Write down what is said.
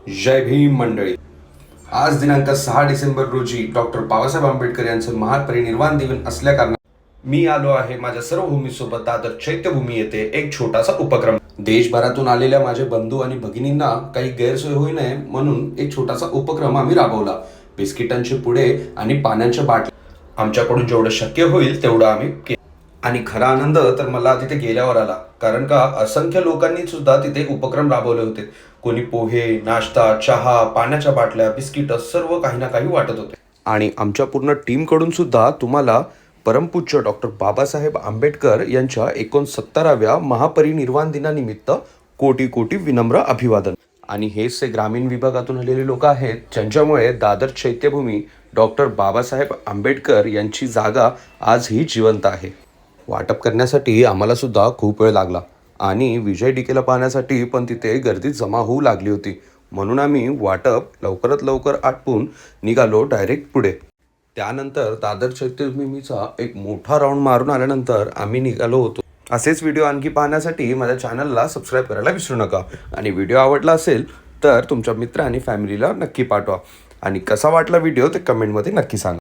जय भीम मंडळी. आज दिनांक 6 डिसेंबर रोजी डॉक्टर बाबासाहेब आंबेडकर यांचं महापरिनिर्वाण दिन असल्या कारणाने मी आलो आहे माझ्या सर्व भूमीसोबत दादर चैत्यभूमी येथे एक छोटासा उपक्रम. देशभरातून आलेल्या माझे बंधू आणि भगिनींना काही गैरसोय होऊ नये म्हणून एक छोटासा उपक्रम आम्ही राबवला. बिस्किटांचे पुडे आणि पाण्याच्या बाटल्या आमच्याकडून जेवढं शक्य होईल तेवढं आम्ही केलं. आणि खरा आनंद तर मला तिथे गेल्यावर आला, कारण का असंख्य लोकांनी सुद्धा तिथे उपक्रम राबवले होते. कोणी पोहे, नाश्ता, चहा, पाण्याच्या बाटल्या, बिस्किट सर्व काही ना काही वाटत होते. आणि आमच्या पूर्ण टीमकडून सुद्धा तुम्हाला परमपूज्य डॉक्टर बाबासाहेब आंबेडकर यांच्या 69व्या महापरिनिर्वाण दिनानिमित्त कोटी कोटी विनम्र अभिवादन. आणि हेच ते ग्रामीण विभागातून आलेले लोक आहेत ज्यांच्यामुळे दादर चैत्यभूमी डॉक्टर बाबासाहेब आंबेडकर यांची जागा आजही जिवंत आहे. वाटप करण्यासाठी आम्हाला सुद्धा खूप वेळ लागला आणि विजय डिकेला पाहण्यासाठी पण तिथे गर्दी जमा होऊ लागली होती. म्हणून आम्ही वाटप लवकरात लवकर आटपून निघालो डायरेक्ट पुढे. त्यानंतर दादर चैत्यभूमीचा एक मोठा राऊंड मारून आल्यानंतर आम्ही निघालो होतो. असेच व्हिडिओ आणखी पाहण्यासाठी माझ्या चॅनलला सबस्क्राईब करायला विसरू नका. आणि व्हिडिओ आवडला असेल तर तुमच्या मित्र आणि फॅमिलीला नक्की पाठवा. आणि कसा वाटला व्हिडिओ ते कमेंटमध्ये नक्की सांगा.